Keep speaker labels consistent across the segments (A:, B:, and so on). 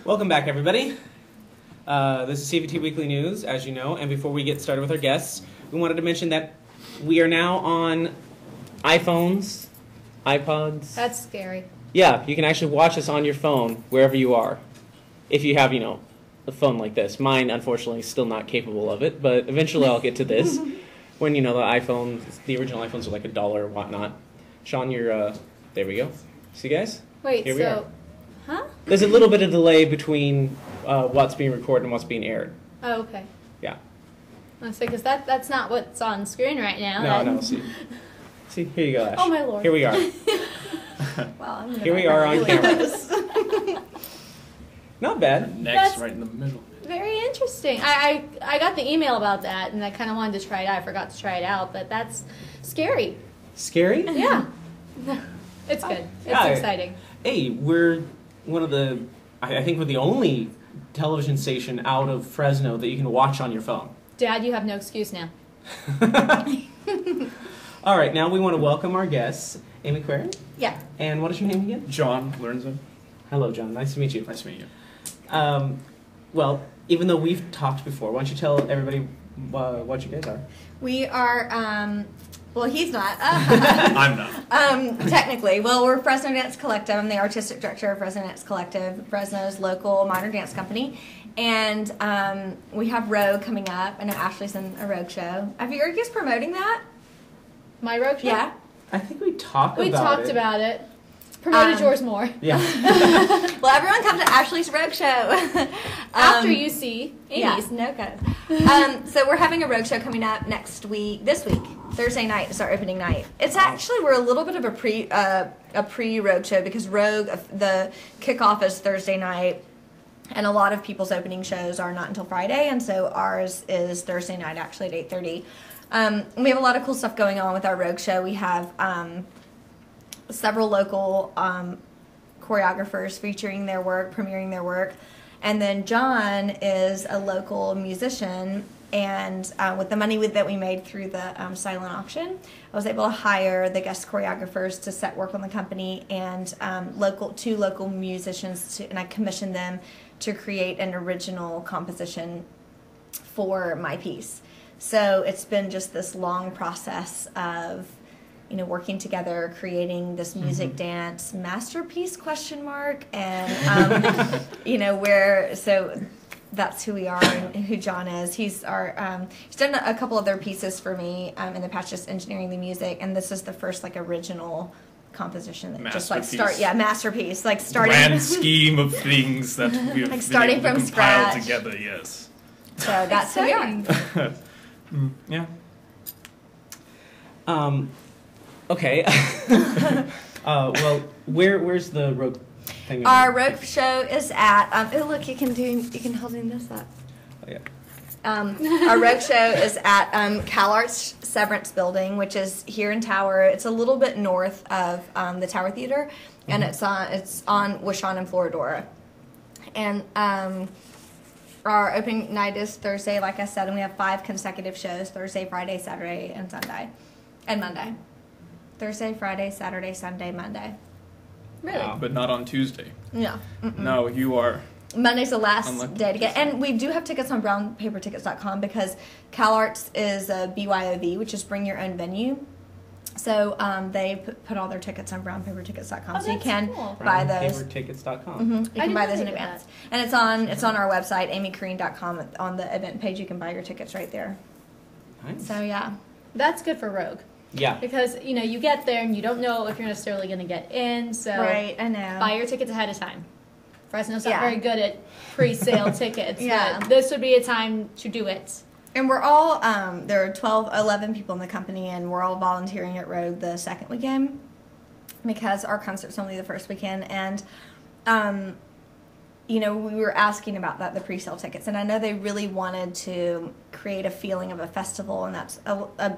A: Welcome back, everybody. This is CVT Weekly News, as you know, and before we get started with our guests, we wanted to mention that we are now on iPhones, iPods.
B: That's scary.
A: Yeah, you can actually watch us on your phone wherever you are, if you have, a phone like this. Mine, unfortunately, is still not capable of it, but eventually I'll get to this. When, the original iPhones are like $1 or whatnot. Sean, you're, there we go. See, guys?
B: Wait,
A: Here we are.
B: Huh?
A: There's a little bit of delay between what's being recorded and what's being aired.
B: Oh, okay.
A: Yeah.
B: I say, because that's not what's on screen right now.
A: No, see, here you go, Ash.
B: Oh, my Lord.
A: Here we are.
B: Wow,
A: Here we are on camera. Not bad.
C: Next, right in the middle.
B: Very interesting. I got the email about that, and I kind of wanted to try it out. I forgot to try it out, but that's scary.
A: Scary?
B: Yeah. It's good. It's exciting.
A: Hey, we're one of the, I think we're the only television station out of Fresno that you can watch on your phone.
B: Dad, you have no excuse now.
A: All right, now we want to welcome our guests, Amy Query.
B: Yeah.
A: And what is your name again?
C: John Lorenzo.
A: Hello, John. Nice to meet you.
C: Nice to meet you.
A: Well, even though we've talked before, why don't you tell everybody what you guys are?
D: We are, well, he's not.
C: I'm not.
D: Technically. Well, we're Fresno Dance Collective. I'm the artistic director of Fresno Dance Collective, Fresno's local modern dance company. And we have Rogue coming up. I know Ashley's in a Rogue show. Are you guys promoting that?
B: My Rogue show?
D: Yeah.
A: I think we talked
B: We
A: about it.
B: talked about it. Promoted yours more.
A: Yeah.
D: Well, everyone come to Ashley's Rogue show.
B: After you see
D: Yes,
B: Amy's.
D: no good. So we're having a Rogue show coming up this week. Thursday night is our opening night. It's actually, we're a little bit of a pre-Rogue show because Rogue, the kickoff is Thursday night, and a lot of people's opening shows are not until Friday, and so ours is Thursday night, actually at 8:30. We have a lot of cool stuff going on with our Rogue show. We have several local choreographers featuring their work, premiering their work, and then John is a local musician. And with the money that we made through the silent auction, I was able to hire the guest choreographers to set work on the company and two local musicians, and I commissioned them to create an original composition for my piece. So it's been just this long process of, working together, creating this music dance masterpiece ? And so that's who we are and who John is. He's he's done a couple other pieces for me in the past, just engineering the music, and this is the first original composition that masterpiece, starting
C: grand scheme of things that we have
D: starting
C: been able
D: from
C: to compile
D: scratch
C: together. Yes.
D: So that's who we are.
C: Yeah.
A: Okay. Well, where's the Rogue thing?
D: Our Rogue show is at. Oh, look! You can hold this up.
A: Oh, yeah.
D: Our Rogue show is at CalArts Severance Building, which is here in Tower. It's a little bit north of the Tower Theater, and it's on Wishon and Floridora. And our opening night is Thursday, like I said, and we have 5 consecutive shows: Thursday, Friday, Saturday, and Sunday, and Monday. Thursday, Friday, Saturday, Sunday, Monday.
B: Really?
A: Wow.
C: But not on Tuesday.
D: No.
C: No, you are.
D: Monday's the last day to get, and we do have tickets on brownpapertickets.com because CalArts is a BYOV, which is Bring Your Own Venue. So they put all their tickets on brownpapertickets.com, so you can buy those.
A: Brownpapertickets.com.
D: You can buy those in advance, and it's on our website, amycareen.com. On the event page, you can buy your tickets right there.
A: Nice.
D: So yeah,
B: That's good for Rogue.
A: Yeah.
B: Because, you get there and you don't know if you're necessarily going to get in, so
D: right. I know.
B: buy your tickets ahead of time. Fresno's not
D: Yeah.
B: very good at pre-sale tickets,
D: Yeah.
B: but this would be a time to do it.
D: And we're all, there are 11 people in the company, and we're all volunteering at Rogue the second weekend because our concert's only the first weekend. And, we were asking about the pre-sale tickets, and I know they really wanted to create a feeling of a festival, and that's a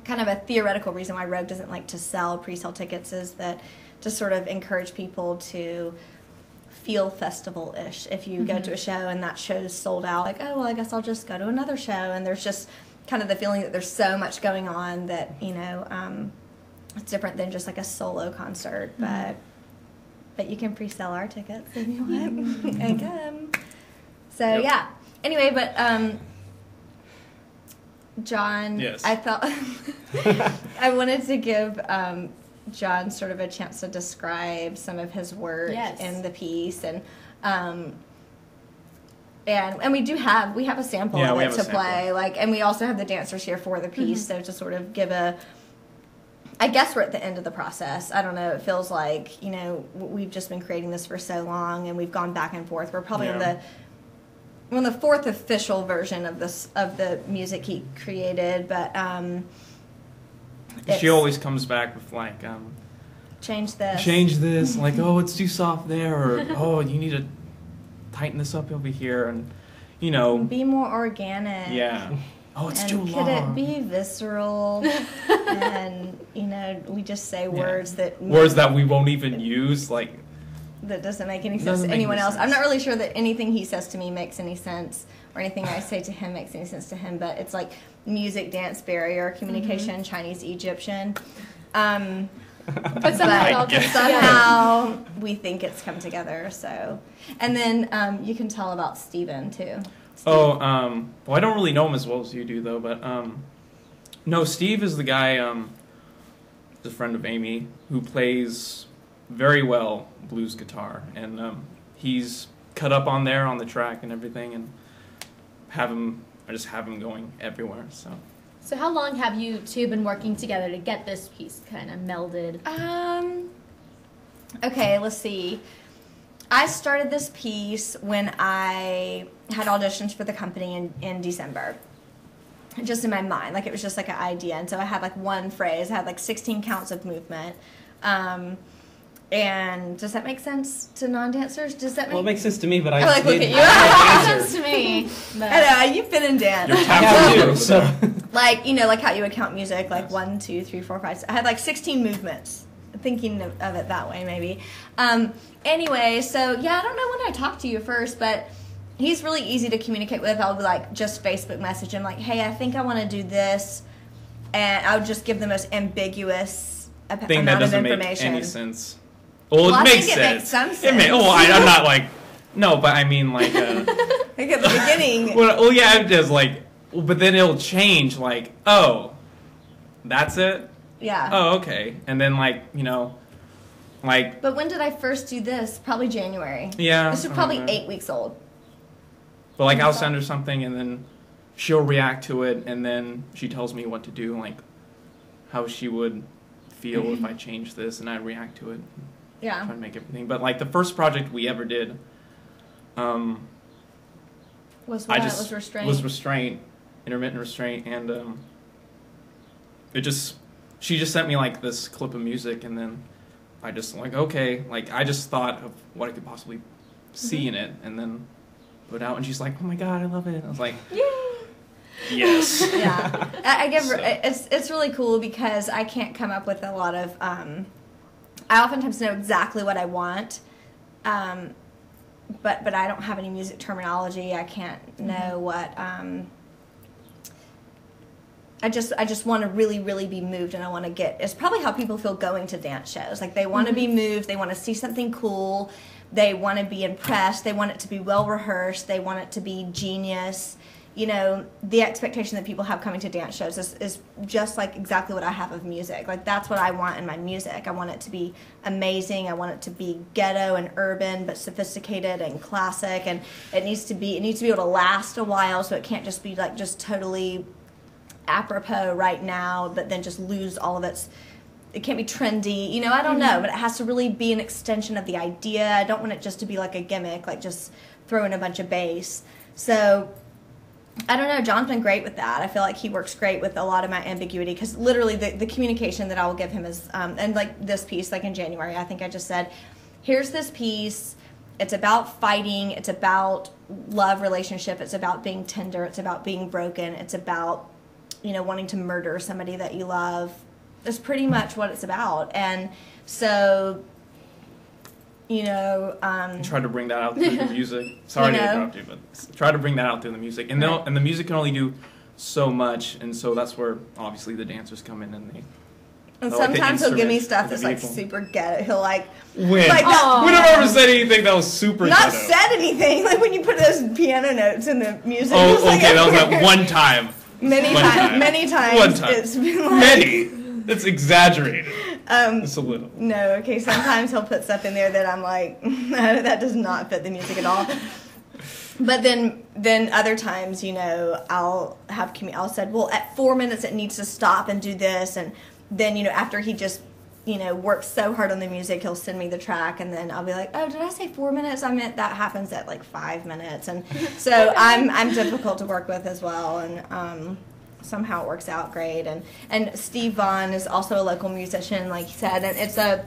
D: kind of a theoretical reason why Rogue doesn't like to sell pre-sale tickets, is that to sort of encourage people to feel festival-ish. If you go to a show and that show's sold out, I guess I'll just go to another show, and there's just kind of the feeling that there's so much going on that it's different than just a solo concert. But but you can pre-sell our tickets if you want and come. So yeah. Anyway, but John,
C: Yes.
D: I felt I wanted to give John sort of a chance to describe some of his work in the piece, and we have a sample of it to play, and we also have the dancers here for the piece, so to sort of give I guess we're at the end of the process. I don't know. It feels like, we've just been creating this for so long, and we've gone back and forth. We're probably on the fourth official version of the music he created, but
C: she always comes back with
D: change
C: this, like, oh, it's too soft there, or oh, you need to tighten this up over here, and
D: be more organic.
C: Yeah. Oh, it's too long.
D: Could it be visceral? And we just say words that
C: we won't even use,
D: that doesn't make any sense to anyone else. I'm not really sure that anything he says to me makes any sense, or anything I say to him makes any sense to him. But it's like music, dance, barrier, communication, Chinese, Egyptian.
B: But
D: somehow we think it's come together. So, and then you can tell about Steven too.
C: Well, I don't really know him as well as you do, though, but, no, Steve is the guy, the friend of Amy, who plays very well blues guitar, and, he's cut up on there on the track and everything, and I just have him going everywhere, so.
B: So how long have you two been working together to get this piece kind of melded?
D: Okay, let's see. I started this piece when I had auditions for the company in December. Just in my mind, it was just an idea. And so I had one phrase. I had 16 counts of movement. And does that make sense to non-dancers?
A: Well, it makes sense to me, but I
D: look at you.
B: It makes sense to me. But.
D: I know, you fit in dance.
C: You're tapped
A: so.
D: How you would count music, 1, 2, 3, 4, 5. I had 16 movements. Thinking of it that way, maybe. Anyway, so yeah, I don't know when I talked to you first, but he's really easy to communicate with. I'll be just Facebook message him, hey, I think I want to do this, and I would just give the most ambiguous amount of information.
C: Make any sense. Well, it makes sense.
D: It makes some sense.
C: I'm not no, but I mean
D: at the beginning.
C: Well, yeah, it does but then it'll change. Oh, that's it.
D: Yeah.
C: Oh, okay. And then
D: But when did I first do this? Probably January.
C: Yeah.
D: This is probably 8 weeks old.
C: But I'll send her something, and then she'll react to it, and then she tells me what to do, how she would feel if I change this, and I react to it.
D: Yeah.
C: Try to make everything. But the first project we ever did,
D: was restraint.
C: Was restraint, intermittent restraint, and she just sent me this clip of music, and then I just okay, I just thought of what I could possibly see in it, and then put it out, and she's like, oh my god, I love it. I was like,
D: yay!
C: Yes.
D: Yeah, I give her. It's really cool because I can't come up with a lot of. I oftentimes know exactly what I want, but I don't have any music terminology. I can't know what. I just want to really, really be moved, and I want to get. It's probably how people feel going to dance shows. They want to be moved. They want to see something cool. They want to be impressed. They want it to be well rehearsed. They want it to be genius. The expectation that people have coming to dance shows is just exactly what I have of music. That's what I want in my music. I want it to be amazing. I want it to be ghetto and urban, but sophisticated and classic. And it needs to be able to last a while, so it can't just be just totally apropos right now, but then just lose all of its. It can't be trendy, I don't know, but it has to really be an extension of the idea. I don't want it just to be a gimmick, just throw in a bunch of bass. So, I don't know, John's been great with that. I feel like he works great with a lot of my ambiguity, because literally the communication that I will give him is, and this piece, in January, I think I just said, here's this piece, it's about fighting, it's about love relationship, it's about being tender, it's about being broken, it's about, wanting to murder somebody that you love. That's pretty much what it's about. And so,
C: try to bring that out through the music. Sorry to interrupt you, but try to bring that out through the music. And and the music can only do so much, and so that's where obviously the dancers come in, and
D: And
C: Oh, like the
D: sometimes he'll give me
C: instrument
D: stuff
C: of
D: that's
C: the
D: like
C: vehicle.
D: super ghetto. He'll like
C: When?
D: like
B: Aw.
C: We never ever said anything that was super
D: not
C: ghetto.
D: said anything. Like when you put those piano notes in the music.
C: Oh,
D: it's like
C: okay, that was that
D: everywhere.
C: one time.
D: Many
C: One
D: times.
C: time.
D: Many times.
C: One time.
D: It's been like,
C: Many. It's exaggerated.
D: Um,
C: Just a little.
D: No, okay. Sometimes he'll put stuff in there that I'm like, that does not fit the music at all. But then other times, you know, I'll said, well, at 4 minutes it needs to stop and do this, and then, you know, after he just, you know, works so hard on the music, he'll send me the track, and then I'll be like, oh, did I say 4 minutes? I meant that happens at like 5 minutes, and so I'm difficult to work with as well, and somehow it works out great, and Steve Vaughn is also a local musician, like he said, and it's a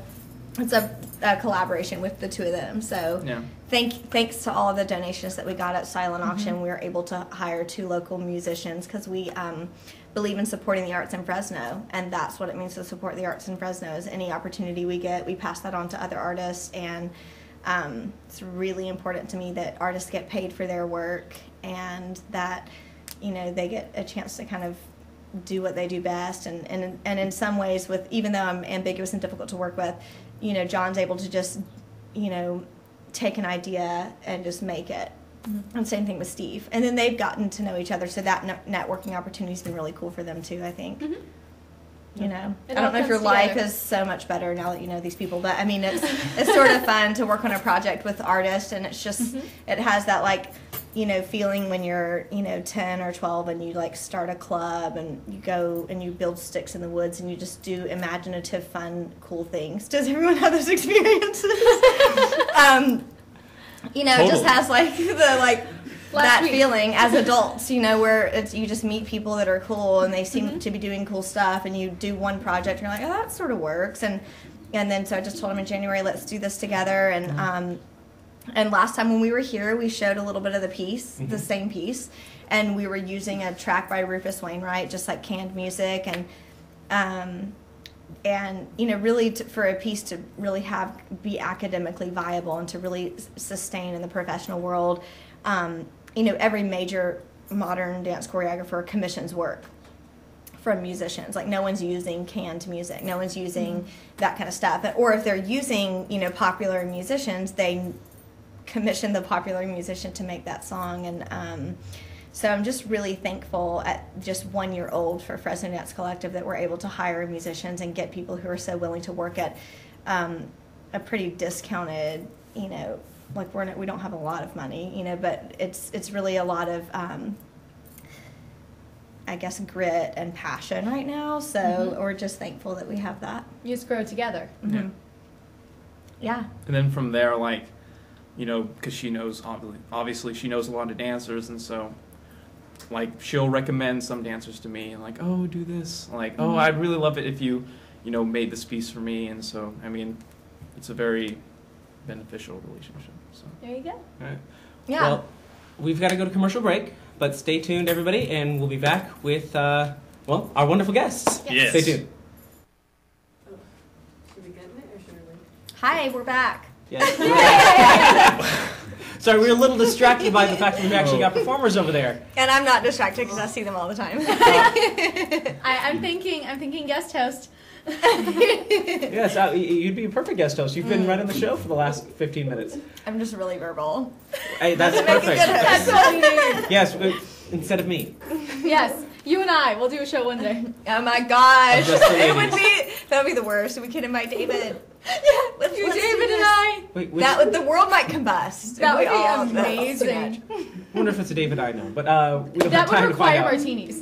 D: collaboration with the two of them. So
C: Yeah.
D: thanks to all of the donations that we got at Silent Auction, we were able to hire 2 local musicians because we believe in supporting the arts in Fresno, and that's what it means to support the arts in Fresno. Is any opportunity we get, we pass that on to other artists, and it's really important to me that artists get paid for their work and that, you know, they get a chance to kind of do what they do best, and in some ways, with even though I'm ambiguous and difficult to work with, you know, John's able to just, you know, take an idea and just make it. And same thing with Steve. And then they've gotten to know each other, so that networking opportunity's been really cool for them too, I think. You know,
B: It
D: I
B: all
D: don't know if your
B: comes
D: life
B: together.
D: is so much better now that you know these people, but I mean, it's sort of fun to work on a project with artists, and it's just, it has that, like, you know, feeling when you're, you know, 10 or 12 and you like start a club and you go and you build sticks in the woods and you just do imaginative, fun, cool things. Does everyone have those experiences? You know, it just
C: Totally.
D: has like the like
B: Last
D: that
B: week.
D: feeling as adults, you know, where it's you just meet people that are cool and they seem to be doing cool stuff, and you do one project and you're like, oh, that sort of works, and then so I just told him in January, let's do this together, and last time when we were here, we showed a little bit of the piece, the same piece, and we were using a track by Rufus Wainwright, just like canned music, and you know, really for a piece to really be academically viable and to really sustain in the professional world, you know, every major modern dance choreographer commissions work from musicians. Like, no one's using canned music, no one's using that kind of stuff, or if they're using, you know, popular musicians, they commission the popular musician to make that song. And so I'm just really thankful at just 1 year old for Fresno Dance Collective that we're able to hire musicians and get people who are so willing to work at a pretty discounted, you know, like we don't have a lot of money, you know, but it's really a lot of I guess grit and passion right now. So we're just thankful that we have that.
B: You just grow together.
D: Yeah.
C: And then from there, like, you know, because she knows, obviously she knows a lot of dancers, and so, like, she'll recommend some dancers to me, and like, oh, do this. Like, oh, I'd really love it if you know, made this piece for me. And so, I mean, it's a very beneficial relationship. So,
B: There you go.
C: all right.
D: Yeah.
A: Well, we've got to go to commercial break, but stay tuned, everybody, and we'll be back with, our wonderful guests.
C: Yes.
A: Stay tuned.
E: Should we get in it or should we leave?
D: Hi, we're back.
A: Yes. Sorry, we were a little distracted by the fact that we've actually got performers over there.
D: And I'm not distracted because I see them all the time.
B: I'm thinking guest host.
A: Yes, you'd be a perfect guest host. You've been running the show for the last 15 minutes.
D: I'm just really verbal.
A: Hey, that's
D: Make a good
A: perfect.
B: That's what we need.
A: Yes, instead of me.
B: Yes, you and I. We'll do a show one day.
D: Oh my gosh.
A: Just the
D: It
A: ladies.
D: that would be the worst. We could invite David.
B: Yeah,
D: Let's
B: you,
D: do
B: David,
D: this.
B: and I.
A: Wait,
D: The world might combust.
B: That would
D: We all-
B: be
D: that's too
B: amazing.
D: much.
A: I wonder if it's a David I know, but we don't
B: That
A: have time
B: would
A: to find
B: require
A: out.
B: martinis.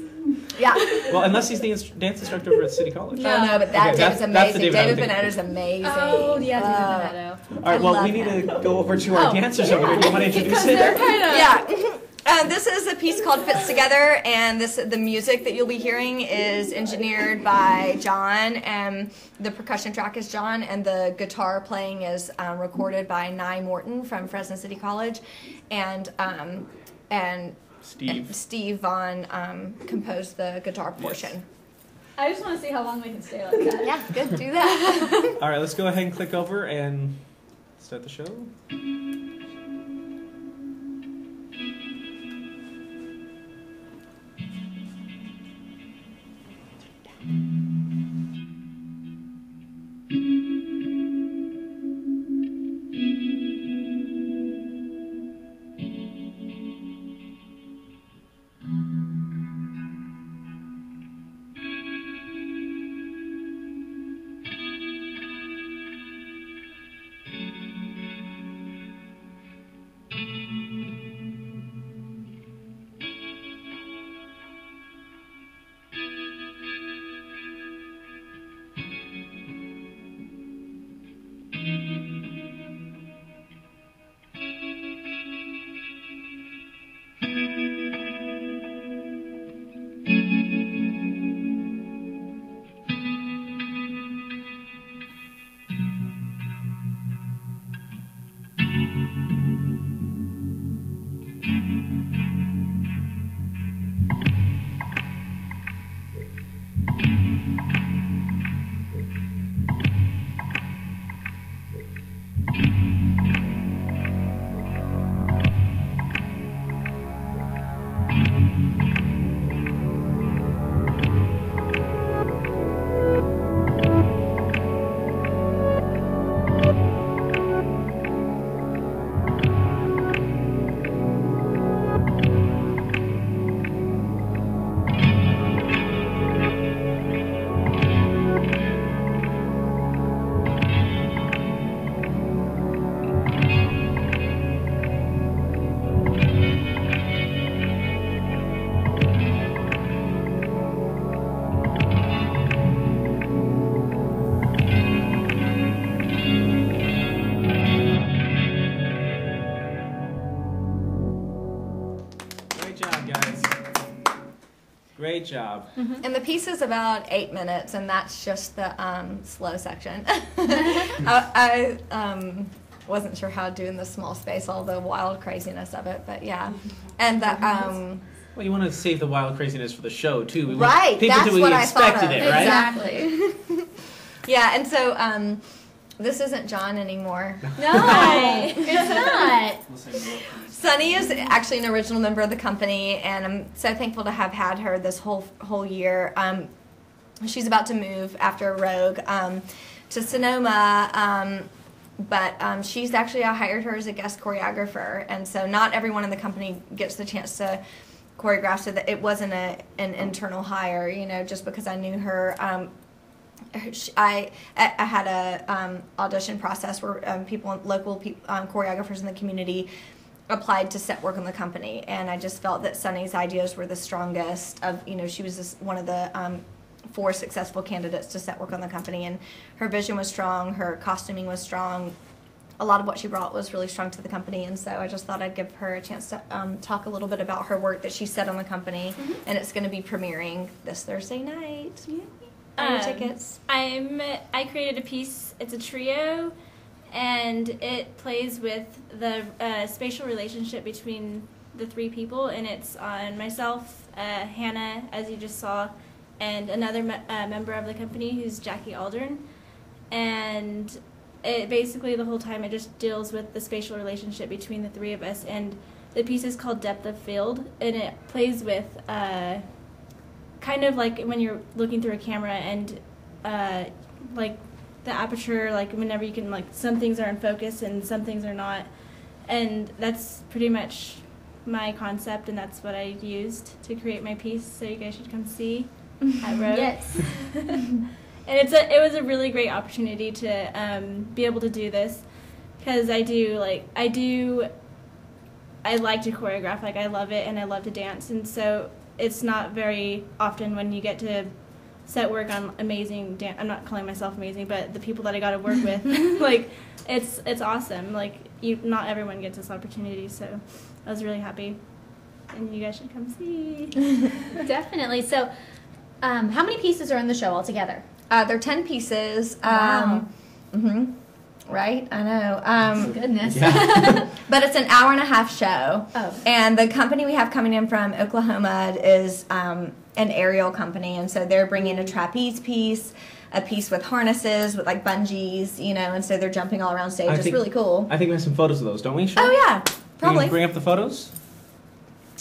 D: Yeah.
A: Well, unless he's the dance instructor over at City College.
B: No.
D: No, but that
A: Okay,
D: David's
A: that's the
D: amazing.
A: David I
D: David
A: would think.
D: Bonetto's amazing.
B: Oh, yeah, David Bonetto.
A: All right, well,
D: love
A: we need
D: him.
A: to go over to our
B: Oh,
A: dancers over here. Do you want to introduce
B: Because they're
A: it?
B: kind of.
D: Yeah. This is a piece called Fits Together, and the music that you'll be hearing is engineered by John, and the percussion track is John, and the guitar playing is recorded by Nye Morton from Fresno City College, and Steve Vaughn composed the guitar portion.
B: I just want to see how long we can stay like that.
D: Yeah, good. Do that.
A: All right, let's go ahead and click over and start the show. Great job.
D: And the piece is about 8 minutes, and that's just the slow section. I wasn't sure how to do in the small space, all the wild craziness of it, but yeah. And the
A: Well, you want to save the wild craziness for the show too. We want
D: right,
A: people
D: that's
A: to be
D: what I thought
A: expecting
D: of.
A: it, right?
D: Exactly. Yeah, and so this isn't John anymore.
B: No, it's not.
D: Sunny is actually an original member of the company, and I'm so thankful to have had her this whole year. She's about to move after Rogue to Sonoma, but she's actually, I hired her as a guest choreographer, and so not everyone in the company gets the chance to choreograph, so that it wasn't an internal hire, you know, just because I knew her. I had a audition process where local choreographers in the community applied to set work on the company, and I just felt that Sunny's ideas were the strongest. She was one of the 4 successful candidates to set work on the company, and her vision was strong, her costuming was strong. A lot of what she brought was really strong to the company, and so I just thought I'd give her a chance to talk a little bit about her work that she set on the company, and it's going to be premiering this Thursday night. Tickets.
F: I created a piece. It's a trio, and it plays with the spatial relationship between the 3 people, and it's on myself, Hannah, as you just saw, and another member of the company who's Jackie Aldern, and it basically the whole time it just deals with the spatial relationship between the 3 of us, and the piece is called Depth of Field, and it plays with kind of like when you're looking through a camera and like the aperture, like whenever you can, like some things are in focus and some things are not, and that's pretty much my concept, and that's what I used to create my piece, so you guys should come see at Rogue.
B: Yes.
F: And it was a really great opportunity to be able to do this, because I like to choreograph, like I love it, and I love to dance, and so it's not very often when you get to set work on amazing dance. I'm not calling myself amazing, but the people that I got to work with, like it's awesome. Like not everyone gets this opportunity, so I was really happy, and you guys should come see.
B: Definitely. So, how many pieces are in the show altogether?
D: They're 10 pieces.
B: Wow.
D: Right? I know.
B: Goodness.
A: Yeah.
D: But it's an hour-and-a-half show.
B: Oh.
D: And the company we have coming in from Oklahoma is an aerial company. And so they're bringing a trapeze piece, a piece with harnesses, with like bungees, and so they're jumping all around stage. It's really cool.
A: I think we have some photos of those, don't we? Sure.
D: Oh, yeah. Probably.
A: Can you bring up the photos?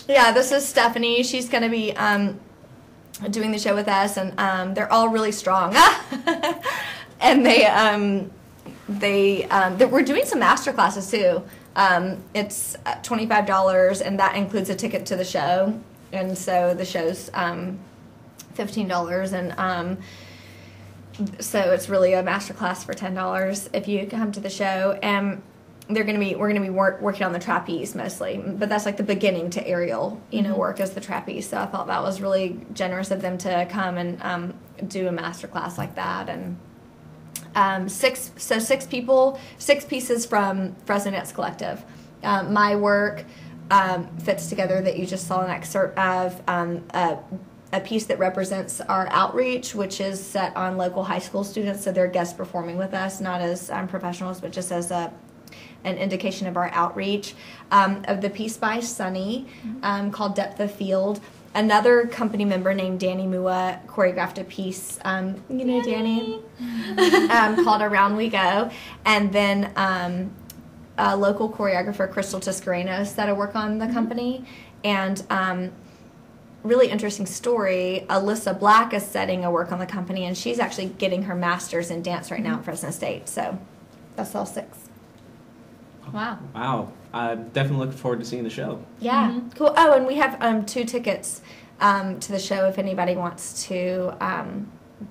D: Yeah, this is Stephanie. She's going to be doing the show with us, and they're all really strong. And we're doing some master classes too. It's $25, and that includes a ticket to the show, and so the show's $15, and so it's really a master class for $10 if you come to the show. And we're gonna be working on the trapeze mostly, but that's like the beginning to aerial work as the trapeze. So I thought that was really generous of them to come and do a master class like that. And 6 pieces from Fresno Dance Collective. My work fits together that you just saw an excerpt of a piece that represents our outreach, which is set on local high school students, so they're guest performing with us, not as professionals, but just as an indication of our outreach. Of the piece by Sunny called Depth of Field. Another company member named Danny Mua choreographed a piece, Danny, called Around We Go. And then a local choreographer, Crystal Tiscareno, set a work on the company. And really interesting story, Alyssa Black is setting a work on the company, and she's actually getting her master's in dance right now at Fresno State. So that's all 6.
B: Wow.
A: Wow. I'm definitely looking forward to seeing the show.
D: Yeah, cool. Oh, and we have 2 tickets to the show. If anybody wants to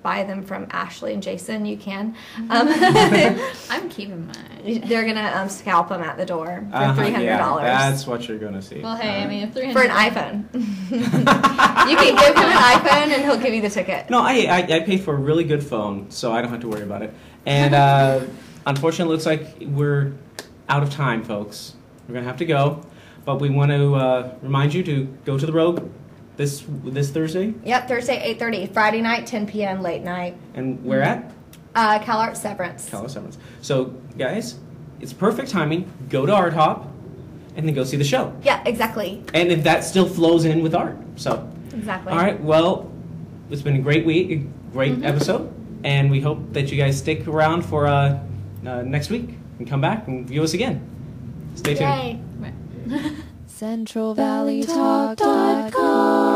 D: buy them from Ashley and Jason, you can.
B: I'm keeping mine.
D: They're going to scalp them at the door for $300.
A: Yeah, that's what you're going to see.
B: Well, hey, I mean, if $300
D: for an iPhone. You can give him an iPhone and he'll give you the ticket.
A: No, I paid for a really good phone, so I don't have to worry about it. And unfortunately, it looks like we're out of time, folks. We're going to have to go. But we want to remind you to go to the Rogue this Thursday.
D: Yep, Thursday 8:30, Friday night 10 p.m. late night.
A: And where at?
D: CalArts Severance.
A: CalArts Severance. So, guys, it's perfect timing. Go to Art Hop, and then go see the show.
D: Yeah, exactly.
A: And if that still flows in with art. So,
D: Exactly.
A: all right. Well, it's been a great week, a great episode, and we hope that you guys stick around for next week and come back and view us again. Stay tuned.
B: Yay.
G: CentralValleyTalk.com